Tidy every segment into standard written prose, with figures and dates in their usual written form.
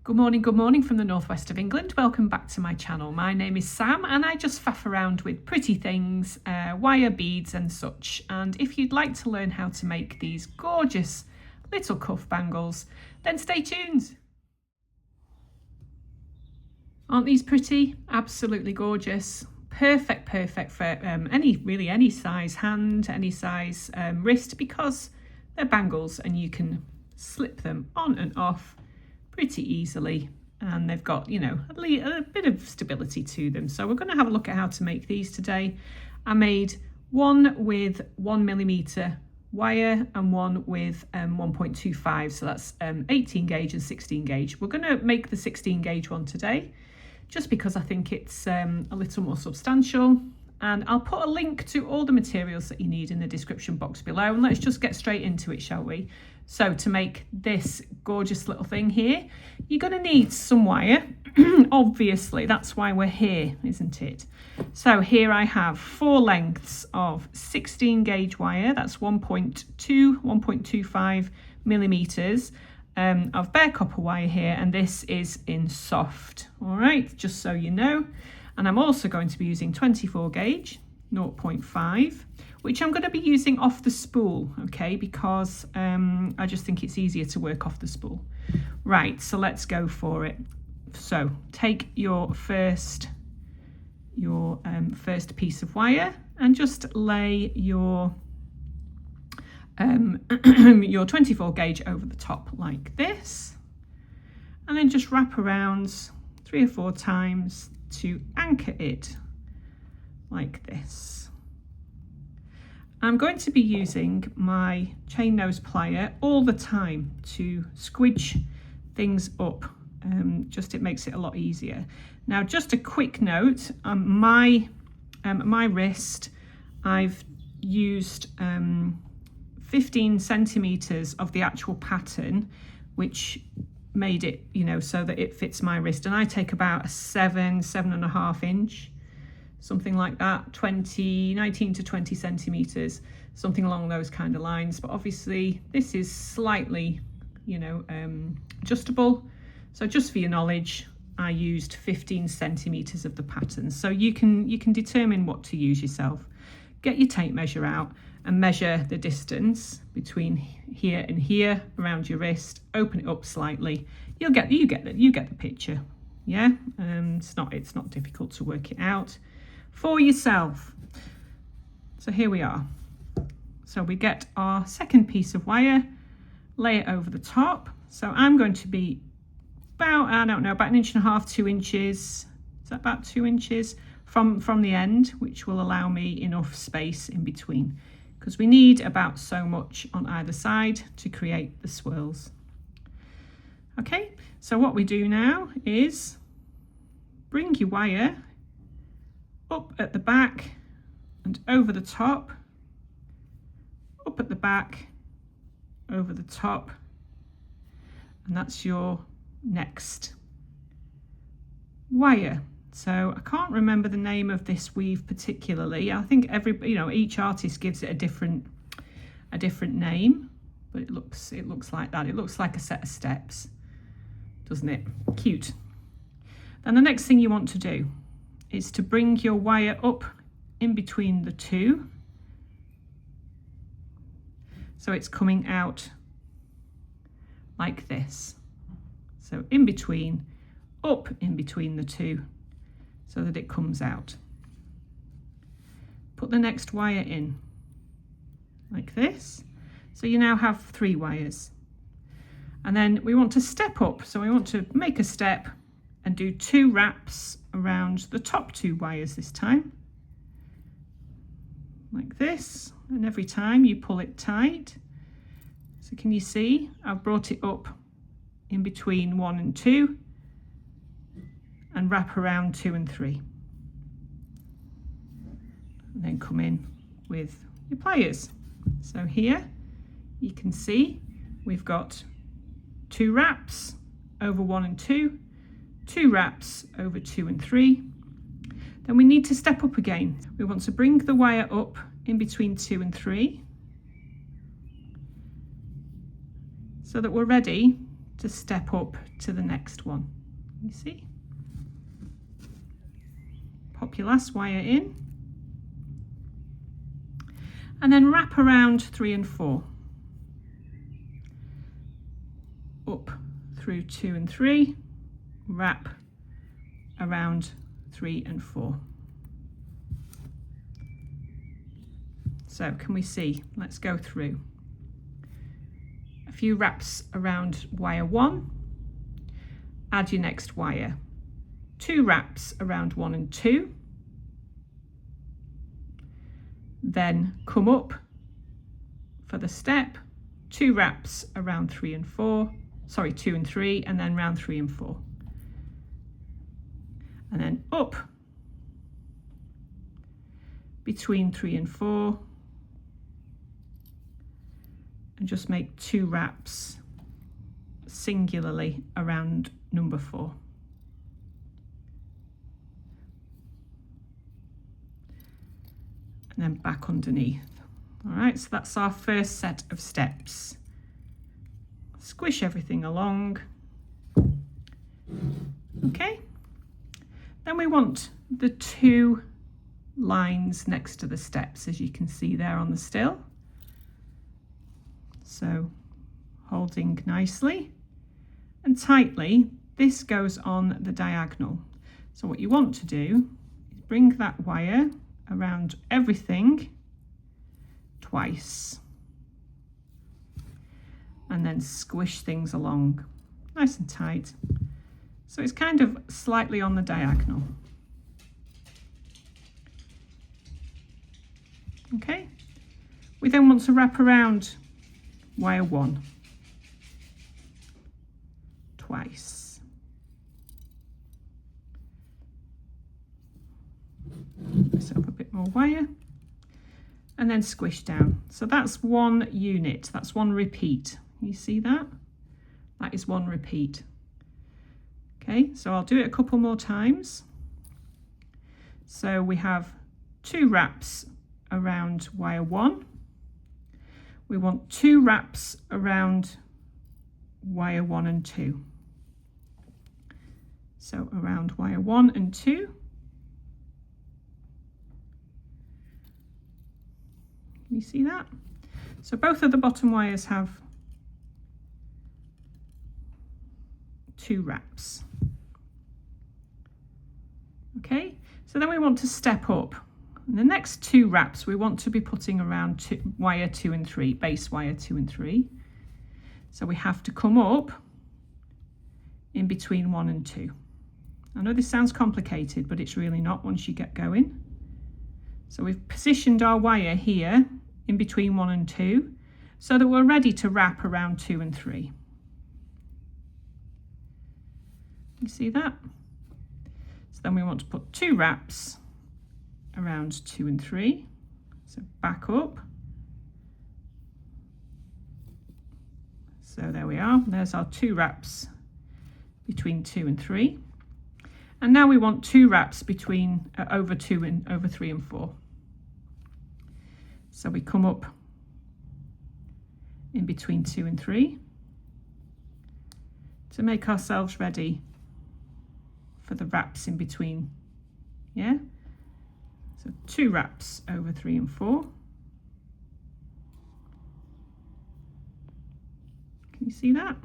Good morning from the northwest of England. Welcome back to my channel. My name is Sam and I just faff around with pretty things, wire, beads and such. And if you'd like to learn how to make these gorgeous little cuff bangles, then stay tuned. Aren't these pretty? Absolutely gorgeous. Perfect for any size hand, any size wrist, because they're bangles and you can slip them on and off pretty easily, and they've got, you know, a bit of stability to them. So we're going to have a look at how to make these today. I made one with 1mm wire and one with 1.25, so that's 18 gauge and 16 gauge. We're going to make the 16 gauge one today just because I think it's a little more substantial, and I'll put a link to all the materials that you need in the description box below, and let's just get straight into it, shall we? So to make this gorgeous little thing here, you're going to need some wire. Obviously, that's why we're here, isn't it? So here I have 4 lengths of 16 gauge wire. That's 1.25 millimeters of bare copper wire here, and this is in soft. All right, just so you know. And I'm also going to be using 24 gauge, 0.5, which I'm going to be using off the spool, okay, because I just think it's easier to work off the spool. Right, so let's go for it. So take your first piece of wire and just lay your 24 gauge over the top like this, and then just wrap around 3 or 4 times to anchor it like this. I'm going to be using my chain nose plier all the time to squidge things up. It makes it a lot easier. Now, just a quick note, my wrist, I've used 15 centimeters of the actual pattern, which made it, you know, so that it fits my wrist, and I take about a 7.5 inch, something like that, 19 to 20 centimeters, something along those kind of lines. But obviously this is slightly, you know, adjustable. So just for your knowledge, I used 15 centimeters of the pattern. So you can determine what to use yourself. Get your tape measure out and measure the distance between here and here around your wrist. Open it up slightly. You get the picture. Yeah, it's not difficult to work it out for yourself. So here we are. So we get our second piece of wire, lay it over the top. So I'm going to be about, I don't know, about 1.5 inches, 2 inches. Is that about 2 inches from the end, which will allow me enough space in between, because we need about so much on either side to create the swirls. Okay, so what we do now is bring your wire up at the back and over the top, up at the back, over the top, and that's your next wire. So I can't remember the name of this weave particularly. I think each artist gives it a different name, but it looks like that. It looks like a set of steps, doesn't it? Cute. Then the next thing you want to do is to bring your wire up in between the two, so it's coming out like this. So in between, up in between the two, so that it comes out. Put the next wire in like this. So you now have 3 wires. And then we want to step up. So we want to make a step and do 2 wraps around the top 2 wires this time. Like this. And every time you pull it tight. So can you see? I've brought it up in between 1 and 2. And wrap around 2 and 3, and then come in with your pliers. So here you can see we've got 2 wraps over 1 and 2, 2 wraps over 2 and 3. Then we need to step up again. We want to bring the wire up in between 2 and 3, so that we're ready to step up to the next one. You see? Pop your last wire in and then wrap around 3 and 4. Up through 2 and 3, wrap around 3 and 4. So can we see? Let's go through. A few wraps around wire 1, add your next wire. 2 wraps around 1 and 2, then come up for the step, 2 wraps around 3 and 4, sorry, 2 and 3, and then round 3 and 4. And then up between 3 and 4, and just make 2 wraps singularly around number 4. And then back underneath. All right, so that's our first set of steps. Squish everything along. Okay, then we want the 2 lines next to the steps, as you can see there on the still. So holding nicely and tightly, this goes on the diagonal. So what you want to do is bring that wire around everything twice and then squish things along nice and tight. So it's kind of slightly on the diagonal. Okay, we then want to wrap around wire 1 twice. Set up a bit more wire and then squish down. So that's 1 unit, that's 1 repeat. You see that? That is 1 repeat. Okay, so I'll do it a couple more times. So we have 2 wraps around wire 1. We want 2 wraps around wire 1 and 2. So around wire 1 and 2. Can you see that? So both of the bottom wires have 2 wraps. Okay, so then we want to step up. And the next 2 wraps we want to be putting around wire 2 and 3, base wire 2 and 3. So we have to come up in between 1 and 2. I know this sounds complicated, but it's really not once you get going. So we've positioned our wire here in between 1 and 2 so that we're ready to wrap around 2 and 3. You see that? So then we want to put 2 wraps around 2 and 3. So back up. So there we are. There's our 2 wraps between 2 and 3. And now we want 2 wraps between over 2 and over 3 and 4. So we come up in between 2 and 3 to make ourselves ready for the wraps in between. Yeah? So 2 wraps over 3 and 4. Can you see that?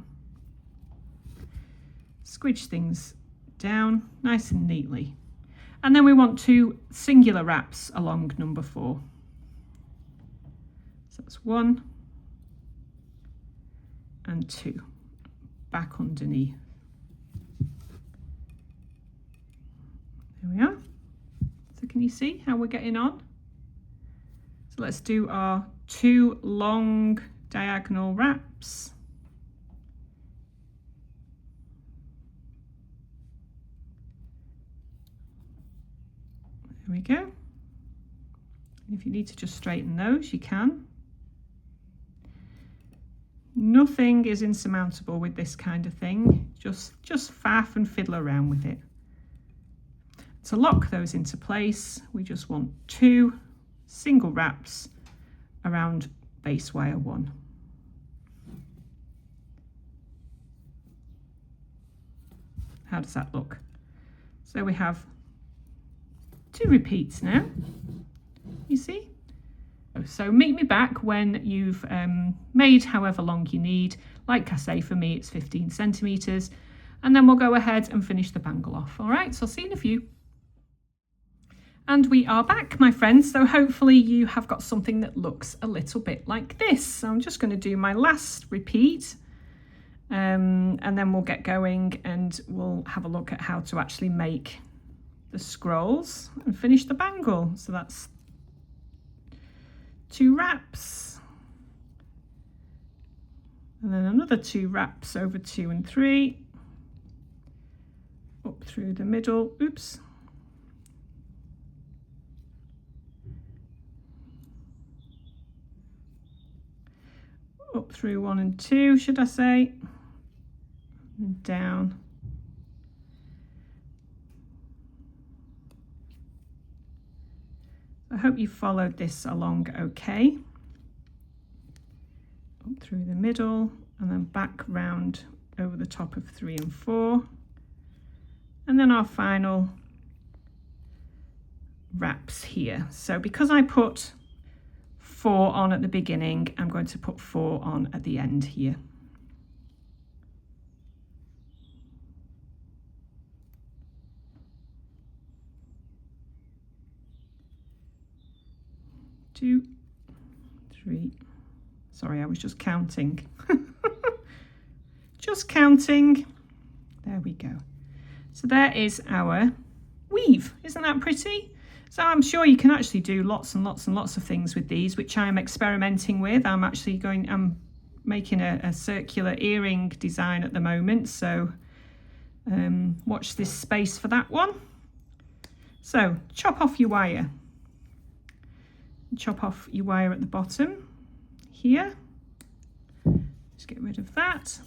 Squidge things down nice and neatly. And then we want 2 singular wraps along number 4. So that's 1 and 2 back underneath. There we are. So can you see how we're getting on? So let's do our 2 long diagonal wraps. There we go. If you need to just straighten those, you can. Nothing is insurmountable with this kind of thing. Just faff and fiddle around with it. To lock those into place, we just want 2 single wraps around base wire 1. How does that look? So we have 2 repeats now, you see? So meet me back when you've made however long you need. Like I say, for me it's 15 centimetres, and then we'll go ahead and finish the bangle off. All right, so I'll see you in a few. And we are back, my friends. So hopefully you have got something that looks a little bit like this. So I'm just going to do my last repeat, and then we'll get going and we'll have a look at how to actually make the scrolls and finish the bangle. So that's 2 wraps, and then another 2 wraps over 2 and 3, up through the middle, oops, up through 1 and 2, should I say, and down. I hope you followed this along okay. Up through the middle and then back round over the top of 3 and 4. And then our final wraps here. So because I put 4 on at the beginning, I'm going to put 4 on at the end here. Two, 3. Sorry, I was just counting. Just counting. There we go. So there is our weave. Isn't that pretty? So I'm sure you can actually do lots and lots and lots of things with these, which I'm experimenting with. I'm making a circular earring design at the moment. So watch this space for that one. So chop off your wire. Chop off your wire at the bottom here. Just get rid of that.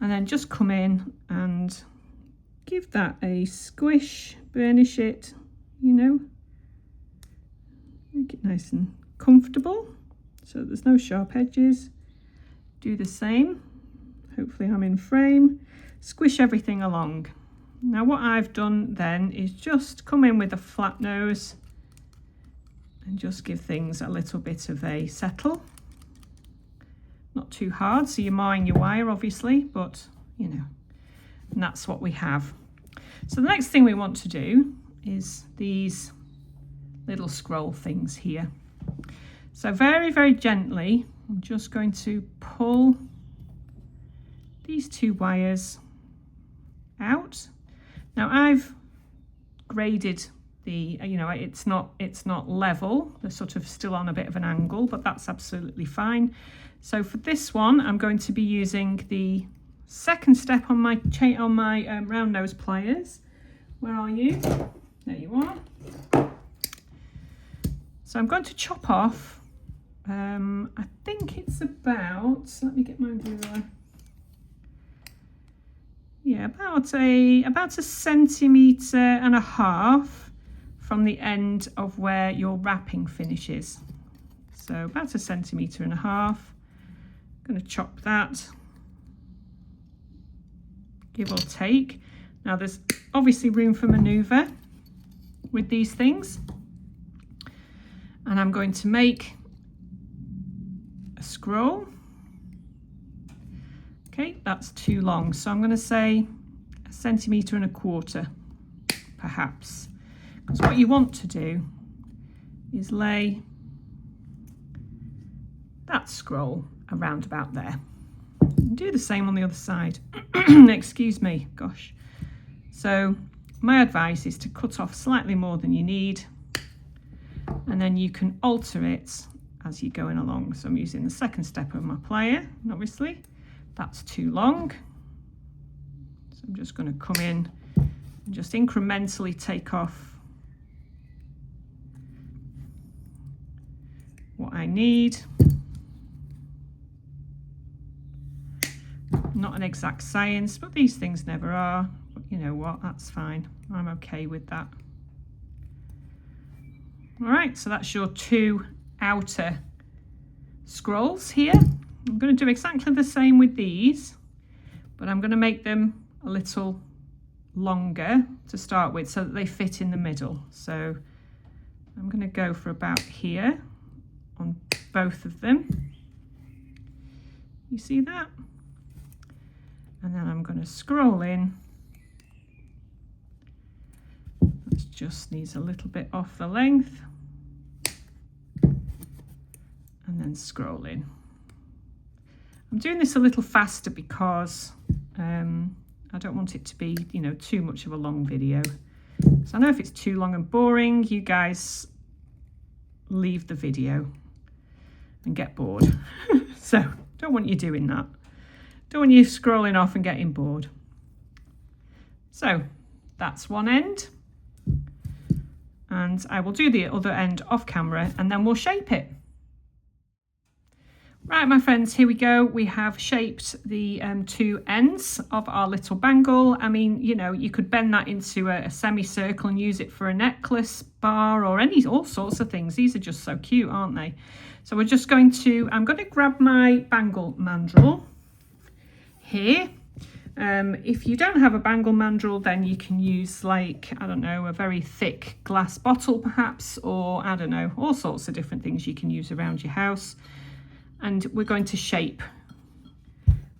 And then just come in and give that a squish, burnish it, you know, make it nice and comfortable so there's no sharp edges. Do the same. Hopefully I'm in frame. Squish everything along. Now what I've done then is just come in with a flat nose and just give things a little bit of a settle. Not too hard, so you're marring your wire obviously, but you know, and that's what we have. So the next thing we want to do is these little scroll things here. So very, very gently, I'm just going to pull these 2 wires out. Now I've graded the, you know, it's not level, they're sort of still on a bit of an angle, but that's absolutely fine. So for this one, I'm going to be using the second step on my round nose pliers. Where are you? There you are. So I'm going to chop off, I think it's about, let me get my ruler. Yeah, about a centimetre and a half from the end of where your wrapping finishes. So about a centimetre and a half. I'm going to chop that, give or take. Now there's obviously room for manoeuvre with these things. And I'm going to make a scroll. Okay, that's too long. So I'm going to say 1.25 centimetres, perhaps. Because what you want to do is lay that scroll around about there. And do the same on the other side. Excuse me, gosh. So my advice is to cut off slightly more than you need, and then you can alter it as you're going along. So I'm using the second step of my plier, and obviously that's too long. So I'm just going to come in and just incrementally take off what I need. Not an exact science, but these things never are. But you know what, that's fine. I'm okay with that. All right, so that's your 2 outer scrolls here. I'm going to do exactly the same with these, but I'm going to make them a little longer to start with so that they fit in the middle. So I'm going to go for about here on both of them. You see that? And then I'm going to scroll in. This just needs a little bit off the length. And then scroll in. I'm doing this a little faster because I don't want it to be, you know, too much of a long video. So I know if it's too long and boring, you guys leave the video and get bored. So don't want you doing that. Don't want you scrolling off and getting bored. So that's one end. And I will do the other end off camera and then we'll shape it. Right, my friends, here we go. We have shaped the two ends of our little bangle. I mean, you know, you could bend that into a semicircle and use it for a necklace bar or all sorts of things. These are just so cute, aren't they? So we're just going to, I'm going to grab my bangle mandrel here. If you don't have a bangle mandrel, then you can use, like, I don't know, a very thick glass bottle perhaps, or I don't know, all sorts of different things you can use around your house. And we're going to shape.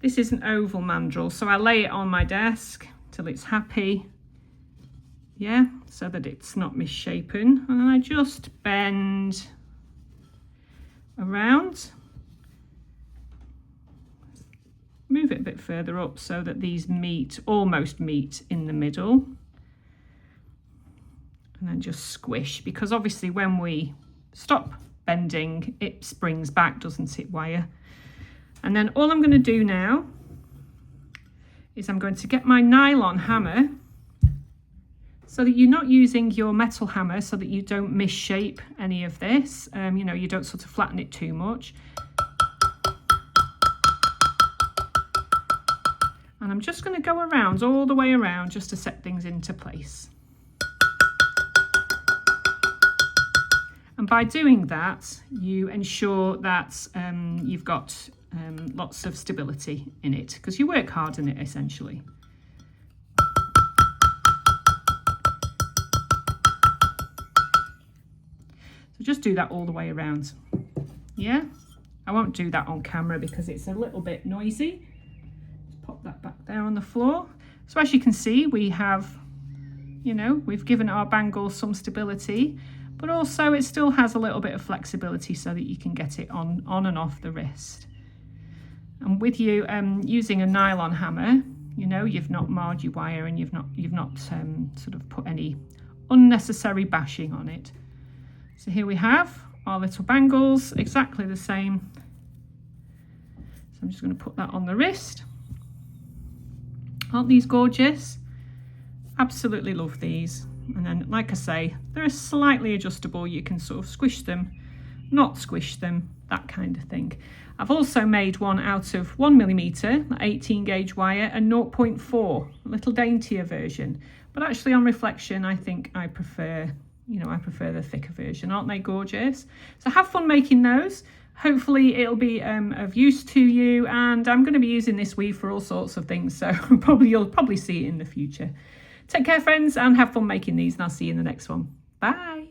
This is an oval mandrel, so I lay it on my desk till it's happy. Yeah, so that it's not misshapen. And I just bend around. Move it a bit further up so that these meet, almost meet in the middle. And then just squish, because obviously when we stop bending, it springs back, doesn't it, wire? And then all I'm going to do now is I'm going to get my nylon hammer so that you're not using your metal hammer, so that you don't misshape any of this. You know, you don't sort of flatten it too much. And I'm just going to go around, all the way around, just to set things into place. And by doing that, you ensure that you've got lots of stability in it, because you work hard in it essentially. So just do that all the way around. Yeah, I won't do that on camera because it's a little bit noisy. Just pop that back there on the floor. So as you can see, we have, you know, we've given our bangle some stability, but also it still has a little bit of flexibility so that you can get it on and off the wrist. And with you using a nylon hammer, you know, you've not marred your wire and you've not sort of put any unnecessary bashing on it. So here we have our little bangles, exactly the same. So I'm just going to put that on the wrist. Aren't these gorgeous? Absolutely love these. And then, like I say, they're slightly adjustable. You can sort of squish them, not squish them, that kind of thing. I've also made one out of 1mm, 18 gauge wire, and 0.4, a little daintier version. But actually on reflection, I think I prefer, you know, I prefer the thicker version. Aren't they gorgeous? So have fun making those. Hopefully it'll be of use to you, and I'm going to be using this weave for all sorts of things, so you'll probably see it in the future. Take care, friends, and have fun making these, and I'll see you in the next one. Bye.